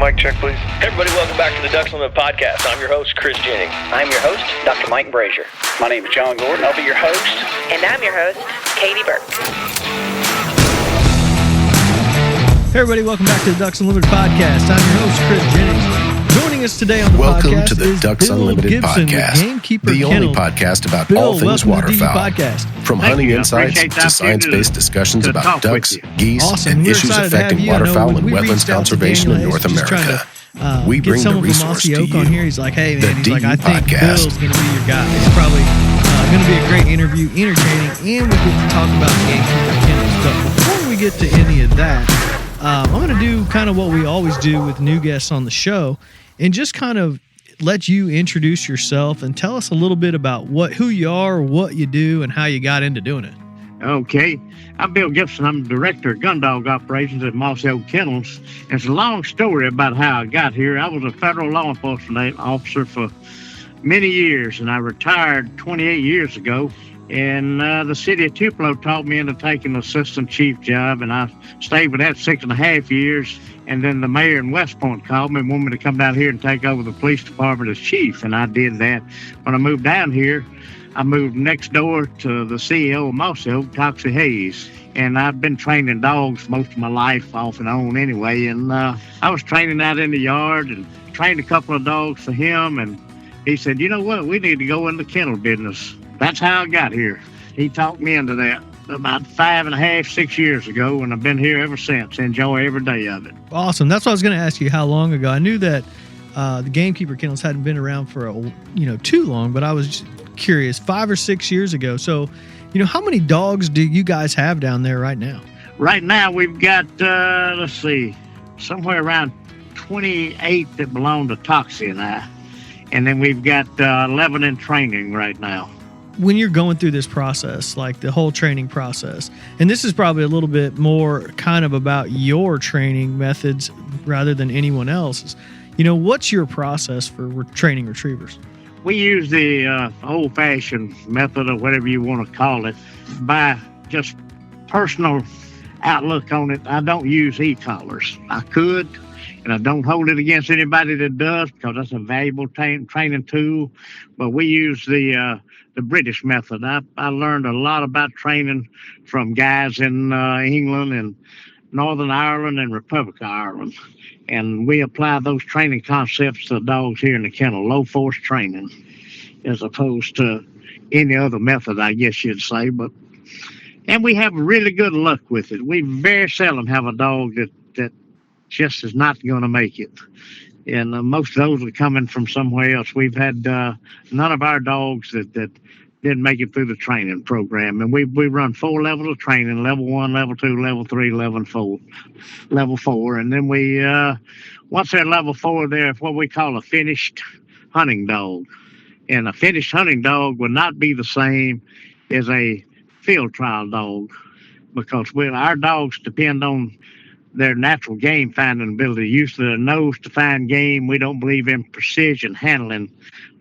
mic check, please. Hey everybody, welcome back to the Ducks Unlimited podcast. I'm your host, Chris Jennings. I'm your host, Dr. Mike Brazier. My name is John Gordon. I'll be your host. And I'm your host, Katie Burke. Hey everybody, welcome back to the Ducks Unlimited podcast. I'm your host, Chris Jennings. Joining us today on the welcome podcast to the is Ducks Bill Unlimited Gibson, podcast, gamekeeper the Kennels. only podcast about Bill, all things welcome to the waterfowl. podcast. From hunting insights to science-based discussions about ducks, geese, Awesome. and We're issues excited to have affecting you. I know waterfowl and we wetlands reached out to conservation in Daniel North Hayes, just trying America. to, We get bring the someone from resource Mossy to Oak on you. here. He's like, hey man, The he's like, I DE think podcast. Bill's going to be your guy. It's probably going to be a great interview, entertaining, and we get to talk about gamekeeper Kennels. But before we get to any of that, I'm going to do kind of what we always do with new guests on the show and just kind of let you introduce yourself and tell us a little bit about who you are, what you do, and how you got into doing it. Okay. I'm Bill Gibson. I'm the director of Gundog operations at Mossy Kennels. And it's a long story about how I got here. I was a federal law enforcement officer for many years, and I retired 28 years ago. And the city of Tupelo taught me into taking an assistant chief job, and I stayed with that 6.5 years. And then the mayor in West Point called me and wanted me to come down here and take over the police department as chief, and I did that. When I moved down here, I moved next door to the CEO of Mossy Oak, Toxie Hayes. And I've been training dogs most of my life, off and on anyway. And I was training out in the yard and trained a couple of dogs for him. And he said, you know what, we need to go in the kennel business. That's how I got here. He talked me into that about 5.5, 6 years ago, and I've been here ever since. Enjoy every day of it. Awesome. That's what I was going to ask you, how long ago. I knew that the gamekeeper kennels hadn't been around for too long, but I was curious, 5 or 6 years ago. So, how many dogs do you guys have down there right now? Right now we've got, somewhere around 28 that belong to Toxie and I. And then we've got 11 in training right now. When you're going through this process, like the whole training process, and this is probably a little bit more kind of about your training methods rather than anyone else's, what's your process for training retrievers? We use the old-fashioned method, or whatever you want to call it, by just personal outlook on it. I don't use e-collars. I could, and I don't hold it against anybody that does, because that's a valuable training tool. But we use the British method. I learned a lot about training from guys in England and Northern Ireland and Republic of Ireland. And we apply those training concepts to dogs here in the kennel, low force training, as opposed to any other method, I guess you'd say. And we have really good luck with it. We very seldom have a dog that just is not going to make it. And most of those are coming from somewhere else. We've had none of our dogs that didn't make it through the training program. And we run 4 levels of training: level 1, level 2, level 3, level 4. And then we, once they're level 4, they're what we call a finished hunting dog. And a finished hunting dog would not be the same as a field trial dog, because our dogs depend on their natural game finding ability, use of their nose to find game. We don't believe in precision handling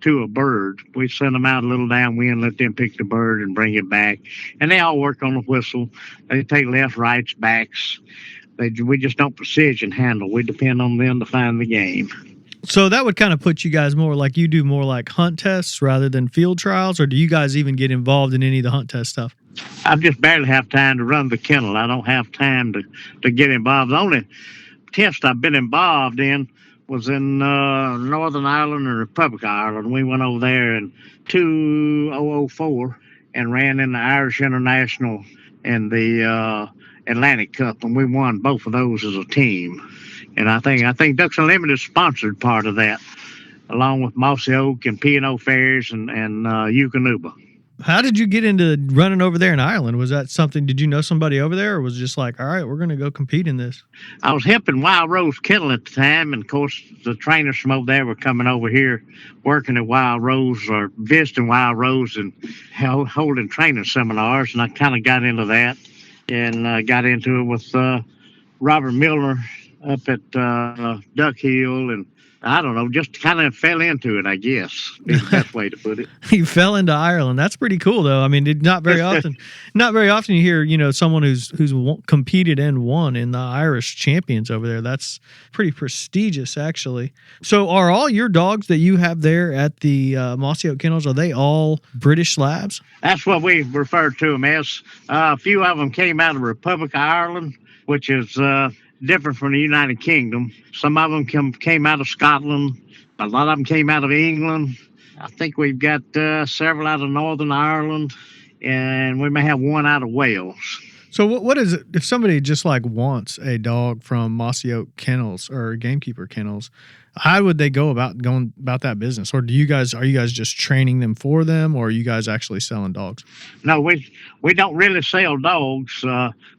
to a bird. We send them out a little downwind, let them pick the bird and bring it back. And they all work on the whistle. They take left, rights, backs. We just don't precision handle. We depend on them to find the game. So that would kind of put you guys more like, you do more like hunt tests rather than field trials, or do you guys even get involved in any of the hunt test stuff? I just barely have time to run the kennel. I don't have time to get involved. The only test I've been involved in was in Northern Ireland and Republic of Ireland. We went over there in 2004 and ran in the Irish International and the Atlantic Cup, and we won both of those as a team. And I think Ducks Unlimited sponsored part of that, along with Mossy Oak and P&O Fairs and Eukanuba. How did you get into running over there in Ireland? Was that something, did you know somebody over there, or was it just like, all right, we're going to go compete in this? I was helping Wild Rose Kennel at the time, and of course the trainers from over there were coming over here working at Wild Rose or visiting Wild Rose and holding training seminars, and I kind of got into that and got into it with Robert Milner up at Duck Hill, and I don't know, just kind of fell into it, I guess, is the best way to put it. He fell into Ireland. That's pretty cool, though. I mean, not very often you hear, someone who's competed and won in the Irish champions over there. That's pretty prestigious, actually. So are all your dogs that you have there at the Mossy Oak Kennels, are they all British Labs? That's what we refer to them as. A few of them came out of the Republic of Ireland, which is different from the United Kingdom. Some of them came out of Scotland. A lot of them came out of England. I think we've got several out of Northern Ireland, and we may have one out of Wales. So what is it if somebody just like wants a dog from Mossy Oak Kennels or Gamekeeper Kennels? How would they go about that business? Or are you guys just training them for them, or are you guys actually selling dogs? No, we don't really sell dogs.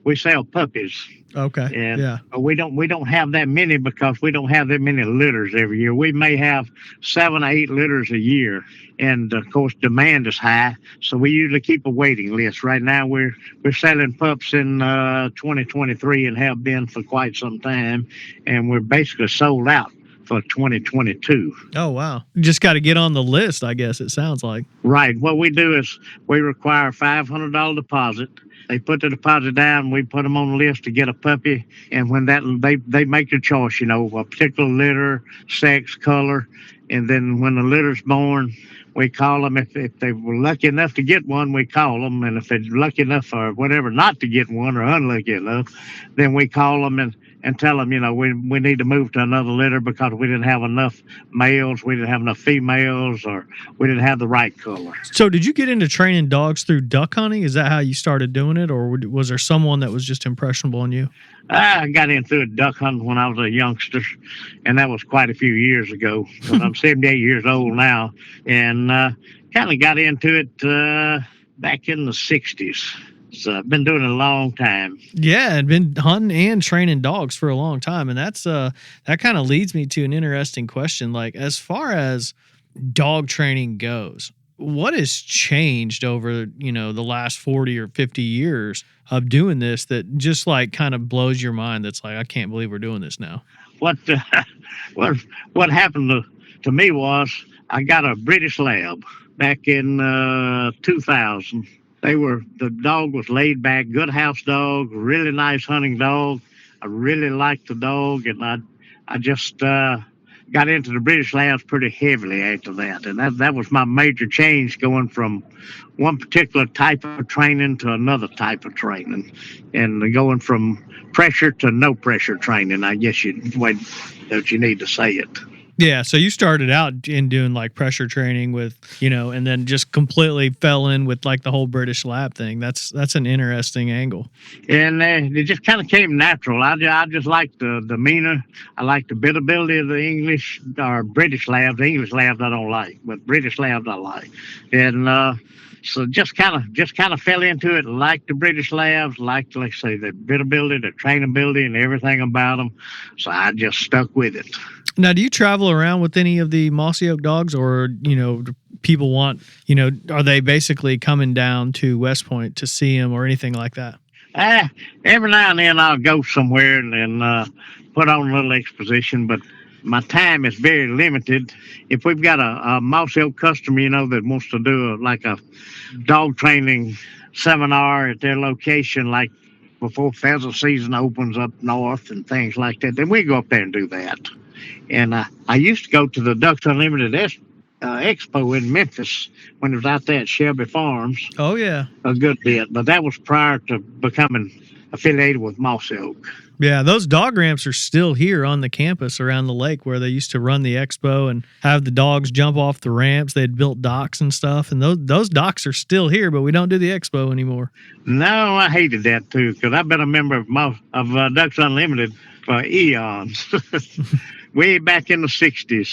We sell puppies. Okay. And yeah. We don't have that many because we don't have that many litters every year. We may have 7 or 8 litters a year, and of course demand is high, so we usually keep a waiting list. Right now we're selling pups in 2023 and have been for quite some time, and we're basically sold out for 2022. Oh, wow. You just got to get on the list, I guess it sounds like. Right. What we do is we require a $500 deposit. They put the deposit down, we put them on the list to get a puppy, and when they make their choice, a particular litter, sex, color, and then when the litter's born, we call them. If they were lucky enough to get one, we call them, and if they're lucky enough or whatever not to get one or unlucky enough, then we call them and tell them, we need to move to another litter because we didn't have enough males, we didn't have enough females, or we didn't have the right color. So did you get into training dogs through duck hunting? Is that how you started doing it, or was there someone that was just impressionable on you? I got into duck hunting when I was a youngster, and that was quite a few years ago. I'm 78 years old now, and kind of got into it back in the 60s. So I've been doing it a long time. Yeah, and been hunting and training dogs for a long time. And that's that kind of leads me to an interesting question. Like, as far as dog training goes, what has changed over, the last 40 or 50 years of doing this that just like kind of blows your mind? That's like, I can't believe we're doing this now. What happened to me was I got a British Lab back in 2000. The dog was laid back, good house dog, really nice hunting dog. I really liked the dog, and I just got into the British Labs pretty heavily after that. And that was my major change, going from one particular type of training to another type of training, and going from pressure to no pressure training, I guess you need to say it. Yeah, so you started out in doing like pressure training with, and then just completely fell in with like the whole British Lab thing. That's an interesting angle. And it just kind of came natural. I just like the demeanor. I like the biddability of the English or British Labs. The English Labs I don't like, but British Labs I like. And so just kind of fell into it. Liked the British Labs. Liked, like I say, the biddability, the trainability, and everything about them. So I just stuck with it. Now, do you travel around with any of the Mossy Oak dogs, or, people want, are they basically coming down to West Point to see them or anything like that? Every now and then I'll go somewhere and put on a little exposition, but my time is very limited. If we've got a Mossy Oak customer, that wants to do a dog training seminar at their location, like before pheasant season opens up north and things like that, then we go up there and do that. And I used to go to the Ducks Unlimited Expo in Memphis when it was out there at Shelby Farms. Oh, yeah. A good bit, but that was prior to becoming affiliated with Mossy Oak. Yeah, those dog ramps are still here on the campus around the lake where they used to run the expo and have the dogs jump off the ramps. They had built docks and stuff, and those docks are still here, but we don't do the expo anymore. No, I hated that too, because I've been a member of Ducks Unlimited for eons. Way back in the 60s.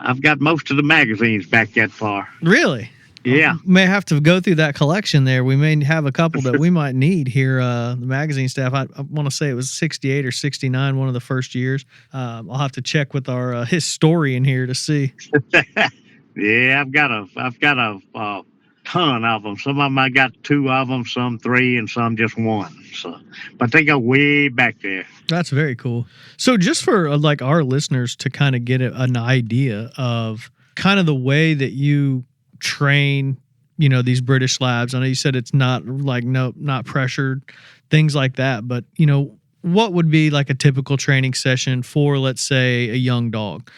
I've got most of the magazines back that far. Really? Yeah. May have to go through that collection there. We may have a couple that we might need here. The magazine staff, I want to say it was 68 or 69, one of the first years. I'll have to check with our historian here to see. Yeah, I've got a ton of them. Some of them I got 2 of them, some 3, and some just 1. So, but they go way back there. That's very cool. So just for like our listeners to kind of get an idea of kind of the way that you train, these British Labs. I know you said it's not like, not pressured, things like that. But, what would be like a typical training session for, let's say, a young dog,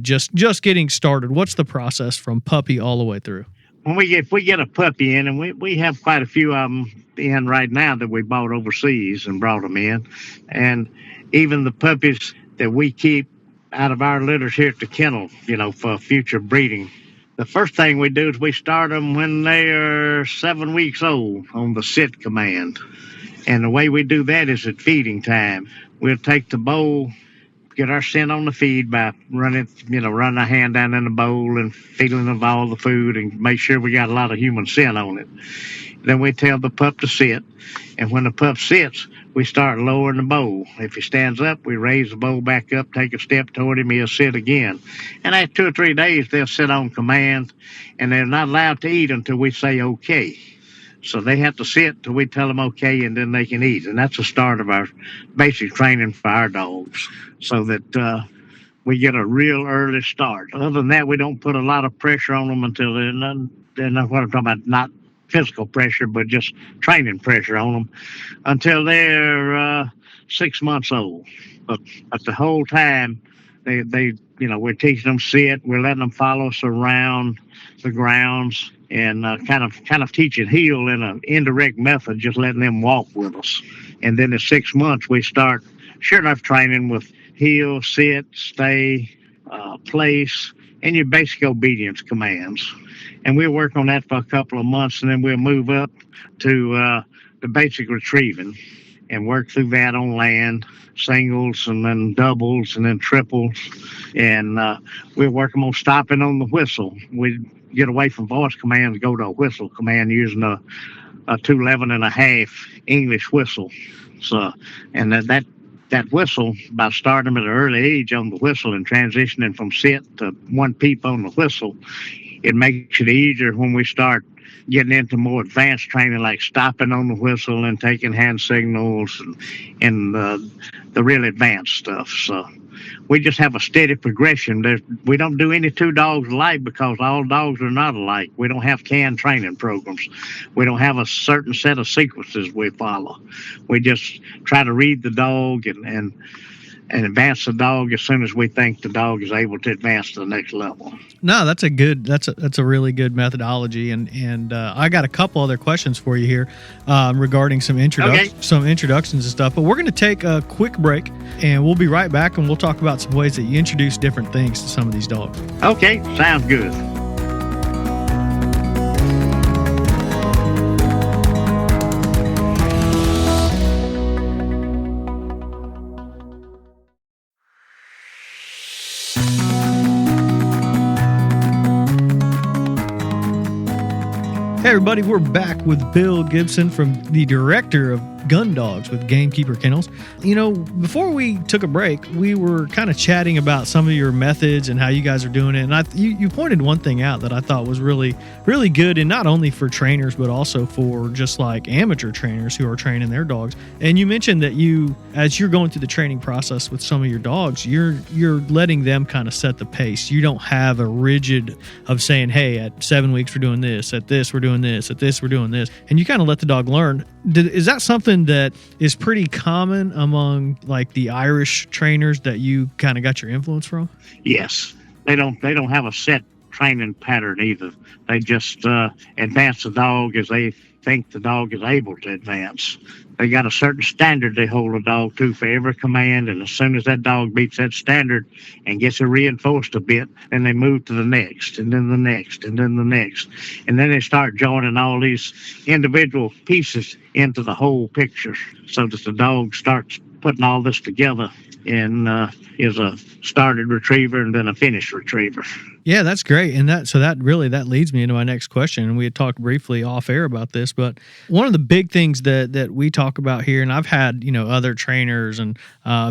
just getting started? What's the process from puppy all the way through? If we get a puppy in, and we have quite a few of them in right now that we bought overseas and brought them in, and even the puppies that we keep out of our litters here at the kennel, for future breeding. The first thing we do is we start them when they are 7 weeks old on the sit command. And the way we do that is at feeding time. We'll take the bowl, get our scent on the feed by running our hand down in the bowl and feeding of all the food and make sure we got a lot of human scent on it. Then we tell the pup to sit. And when the pup sits, we start lowering the bowl. If he stands up, we raise the bowl back up, take a step toward him, he'll sit again. And after 2 or 3 days, they'll sit on command, and they're not allowed to eat until we say okay. So they have to sit till we tell them okay, and then they can eat. And that's the start of our basic training for our dogs, so that we get a real early start. Other than that, we don't put a lot of pressure on them until they're not what I'm talking about, not physical pressure, but just training pressure on them until they're 6 months old. But the whole time, they we're teaching them sit. We're letting them follow us around the grounds and kind of teaching heel in an indirect method, just letting them walk with us. And then at 6 months, we start sure enough training with heel, sit, stay, place, and your basic obedience commands. And we'll work on that for a couple of months, and then we'll move up to the basic retrieving and work through that on land, singles and then doubles and then triples. And we'll work them on stopping on the whistle. We get away from voice command to go to a whistle command using a 211.5 English whistle. So, and that whistle, by starting them at an early age on the whistle and transitioning from sit to 1 peep on the whistle, it makes it easier when we start getting into more advanced training, like stopping on the whistle and taking hand signals and the really advanced stuff. So we just have a steady progression. We don't do any 2 dogs alike because all dogs are not alike. We don't have canned training programs. We don't have a certain set of sequences we follow. We just try to read the dog and advance the dog as soon as we think the dog is able to advance to the next level. No, that's a really good methodology, and I got a couple other questions for you here regarding some introductions and stuff. But we're going to take a quick break, and we'll be right back, and we'll talk about some ways that you introduce different things to some of these dogs. Okay, sounds good. Hey everybody, we're back with Bill Gibson, from the director of Gundogs with Gamekeeper Kennels. Before we took a break, we were kind of chatting about some of your methods and how you guys are doing it. And you pointed one thing out that I thought was really, really good, and not only for trainers, but also for just like amateur trainers who are training their dogs. And you mentioned that as you're going through the training process with some of your dogs, you're letting them kind of set the pace. You don't have a rigid of saying, hey, at 7 weeks we're doing this, at this we're doing this, at this we're doing this. And you kind of let the dog learn. Is that something that is pretty common among like the Irish trainers that you kind of got your influence from? Yes, they don't have a set training pattern either. They just advance the dog as they think the dog is able to advance. They got a certain standard they hold a dog to for every command, and as soon as that dog beats that standard and gets it reinforced a bit, then they move to the next, and then the next, and then the next. And then they start joining all these individual pieces into the whole picture so that the dog starts putting all this together and is a started retriever and then a finished retriever. Yeah, that's great. And that leads me into my next question. And we had talked briefly off air about this, but one of the big things that we talk about here, and I've had, other trainers and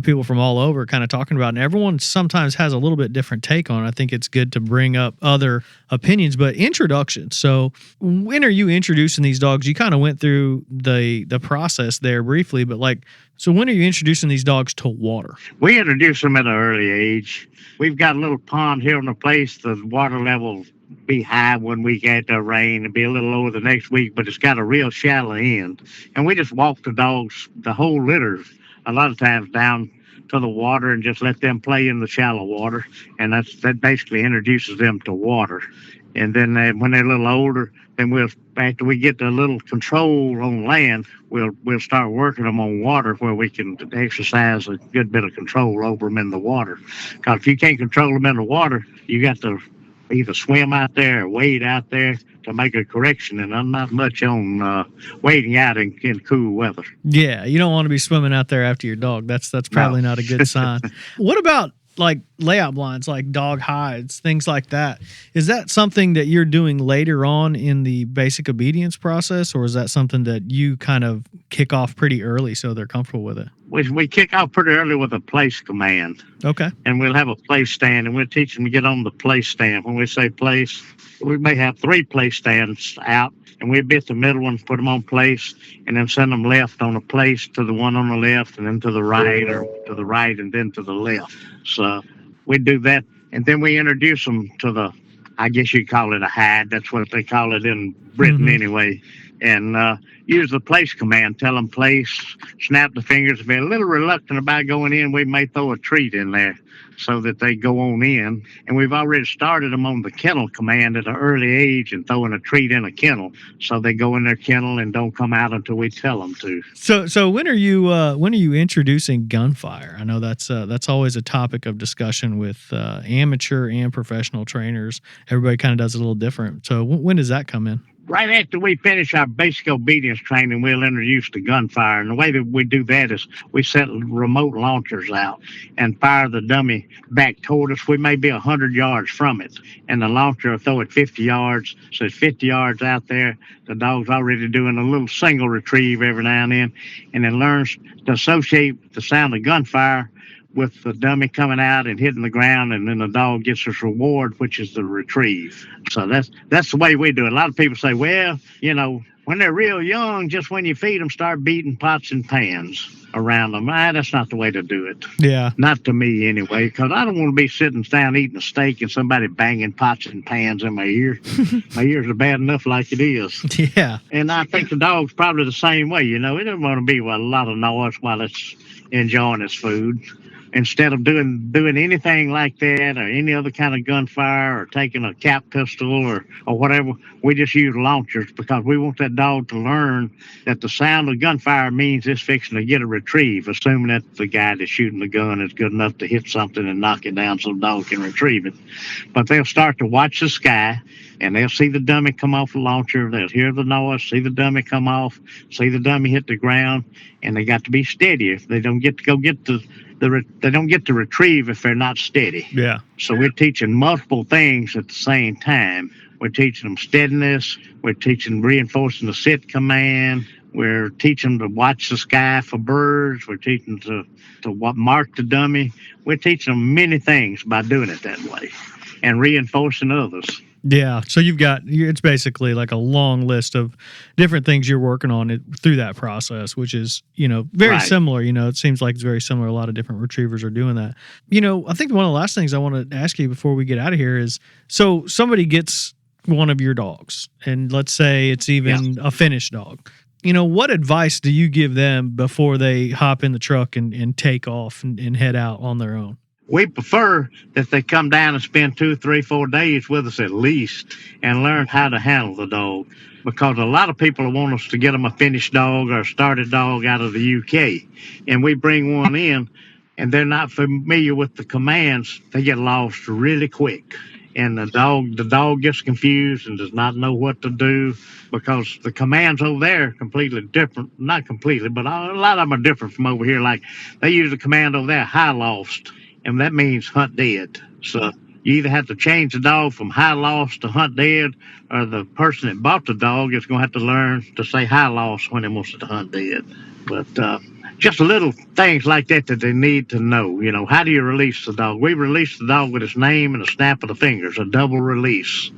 people from all over kind of talking about, and everyone sometimes has a little bit different take on it. I think it's good to bring up other opinions, but introduction. So when are you introducing these dogs? You kind of went through the process there briefly, but so when are you introducing these dogs to water? We introduce them at an early age. We've got a little pond here in the place. The water level be high one week after rain and be a little lower the next week, but it's got a real shallow end. And we just walk the dogs, the whole litter, a lot of times down to the water and just let them play in the shallow water. And that basically introduces them to water. And then when they're a little older, then after we get a little control on land, we'll start working them on water where we can exercise a good bit of control over them in the water. Because if you can't control them in the water, you got to either swim out there or wade out there to make a correction. And I'm not much on wading out in cool weather. Yeah, you don't want to be swimming out there after your dog. That's probably not a good sign. What about layout blinds, like dog hides, things like that? Is that something that you're doing later on in the basic obedience process, or is that something that you kind of kick off pretty early so they're comfortable with it? We kick off pretty early with a place command. Okay. And we'll have a place stand, and we'll teach them to get on the place stand. When we say place, we may have 3 place stands out, and we bit the middle one, put them on place, and then send them left on a place to the one on the left, and then to the right, or to the right, and then to the left. So we do that, and then we introduce them to I guess you'd call it a hide. That's what they call it in Britain anyway. And use the place command. Tell them place, snap the fingers. If they're a little reluctant about going in, we may throw a treat in there so that they go on in. And we've already started them on the kennel command at an early age and throwing a treat in a kennel. So they go in their kennel and don't come out until we tell them to. So when are you introducing gunfire? I know that's always a topic of discussion with amateur and professional trainers. Everybody kind of does it a little different. So when does that come in? Right after we finish our basic obedience training, we'll introduce the gunfire. And the way that we do that is we set remote launchers out and fire the dummy back toward us. We may be 100 yards from it, and the launcher will throw it 50 yards. So it's 50 yards out there. The dog's already doing a little single retrieve every now and then, and it learns to associate the sound of gunfire with the dummy coming out and hitting the ground, and then the dog gets its reward, which is the retrieve. So that's the way we do it. A lot of people say, well, when they're real young, just when you feed them, start beating pots and pans around them. That's not the way to do it. Yeah. Not to me anyway, because I don't want to be sitting down eating a steak and somebody banging pots and pans in my ear. My ears are bad enough like it is. Yeah. And I think the dog's probably the same way. It doesn't want to be with a lot of noise while it's enjoying its food. Instead of doing anything like that or any other kind of gunfire or taking a cap pistol or whatever, we just use launchers because we want that dog to learn that the sound of gunfire means it's fixing to get a retrieve, assuming that the guy that's shooting the gun is good enough to hit something and knock it down so the dog can retrieve it. But they'll start to watch the sky, and they'll see the dummy come off the launcher. They'll hear the noise, see the dummy come off, see the dummy hit the ground, and they got to be steady. If they don't get to go get they don't get to retrieve if they're not steady. Yeah. So we're teaching multiple things at the same time. We're teaching them steadiness. We're reinforcing the sit command. We're teaching them to watch the sky for birds. We're teaching them to mark the dummy. We're teaching them many things by doing it that way and reinforcing others. Yeah, so it's basically like a long list of different things you're working on through that process, which is, very similar. It seems like it's very similar. A lot of different retrievers are doing that. I think one of the last things I want to ask you before we get out of here is, so somebody gets one of your dogs, and let's say it's even a finished dog. What advice do you give them before they hop in the truck and take off and head out on their own? We prefer that they come down and spend 2, 3, 4 days with us at least and learn how to handle the dog, because a lot of people want us to get them a finished dog or a started dog out of the UK, and we bring one in and they're not familiar with the commands. They get lost really quick. and the dog gets confused and does not know what to do because the commands over there are completely different. Not completely, but a lot of them are different from over here. Like they use a command over there, high lost, and that means hunt dead. So you either have to change the dog from high lost to hunt dead, or the person that bought the dog is going to have to learn to say high lost when he wants to hunt dead. But just little things like that they need to know. You know, how do you release the dog? We release the dog with his name and a snap of the fingers, a double release.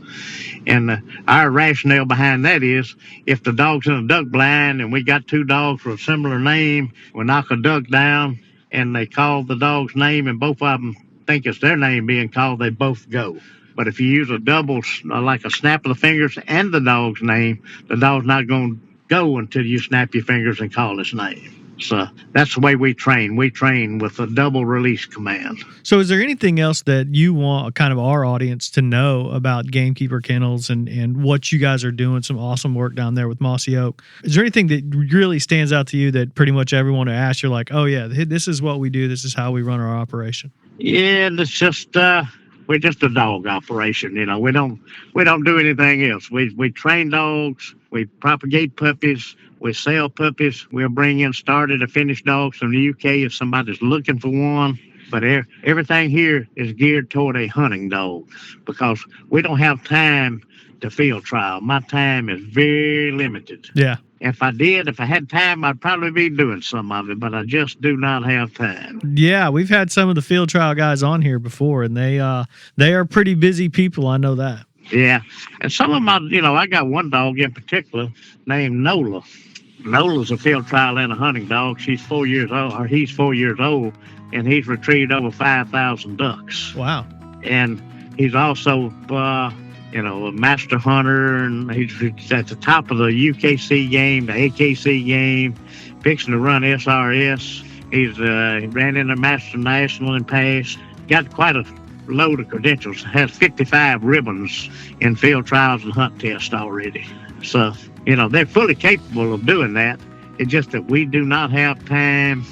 And our rationale behind that is if the dog's in a duck blind and we got two dogs with a similar name, we knock a duck down and they call the dog's name and both of them think it's their name being called, they both go. But if you use a double, like a snap of the fingers and the dog's name, the dog's not going to go until you snap your fingers and call his name. So that's the way we train. We train with a double release command. So is there anything else that you want kind of our audience to know about Gamekeeper Kennels and what you guys are doing? Some awesome work down there with Mossy Oak. Is there anything that really stands out to you that pretty much everyone will ask, you're like, oh yeah, this is what we do. This is how we run our operation? Yeah, it's just we're just a dog operation. You know, we don't do anything else. We train dogs. We propagate puppies. We sell puppies. We'll bring in started or finished dogs from the UK if somebody's looking for one. But everything here is geared toward a hunting dog because we don't have time to field trial. My time is very limited. Yeah. If I had time, I'd probably be doing some of it, but I just do not have time. Yeah, we've had some of the field trial guys on here before, and they are pretty busy people. I know that. Yeah, and some of them, I got one dog in particular named Nola. Nola's a field trial and a hunting dog. She's 4 years old, or he's 4 years old, and he's retrieved over 5,000 ducks. Wow. And he's also, a master hunter, and he's at the top of the UKC game, the AKC game, fixing to run SRS. He's ran in the Master National and passed. Got quite a load of credentials. Has 55 ribbons in field trials and hunt tests already. So, they're fully capable of doing that. It's just that we do not have time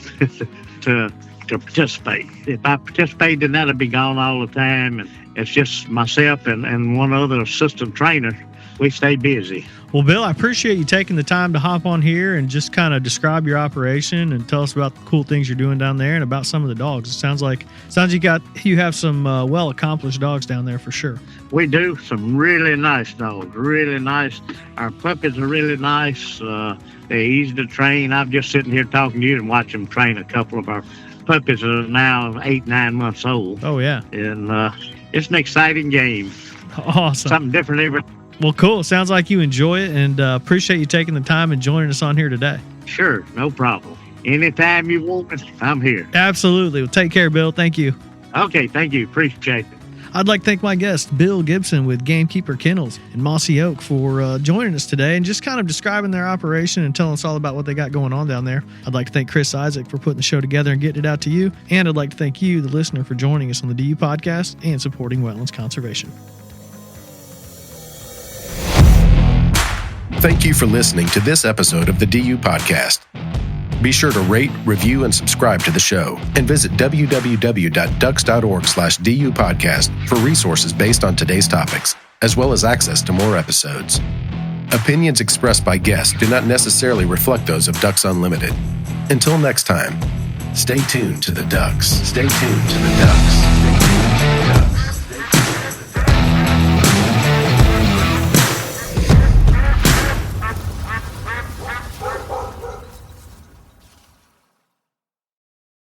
to participate. If I participated, then that'd be gone all the time. And it's just myself and one other assistant trainer. We stay busy. Well, Bill, I appreciate you taking the time to hop on here and just kind of describe your operation and tell us about the cool things you're doing down there and about some of the dogs. It sounds like you have some well-accomplished dogs down there for sure. We do. Some really nice dogs, really nice. Our puppies are really nice. They're easy to train. I'm just sitting here talking to you and watching them train a couple of our puppies that are now 8-9 months old. Oh, yeah. And it's an exciting game. Awesome. Something different every. Well, cool. Sounds like you enjoy it, and appreciate you taking the time and joining us on here today. Sure, no problem. Anytime you want me, I'm here. Absolutely. Well, take care, Bill. Thank you. Okay, thank you. Appreciate it. I'd like to thank my guest, Bill Gibson with Gamekeeper Kennels in Mossy Oak, for joining us today and just kind of describing their operation and telling us all about what they got going on down there. I'd like to thank Chris Isaac for putting the show together and getting it out to you. And I'd like to thank you, the listener, for joining us on the DU Podcast and supporting wetlands conservation. Thank you for listening to this episode of the DU Podcast. Be sure to rate, review, and subscribe to the show, and visit www.ducks.org/DU Podcast for resources based on today's topics, as well as access to more episodes. Opinions expressed by guests do not necessarily reflect those of Ducks Unlimited. Until next time, stay tuned to the ducks. Stay tuned to the ducks.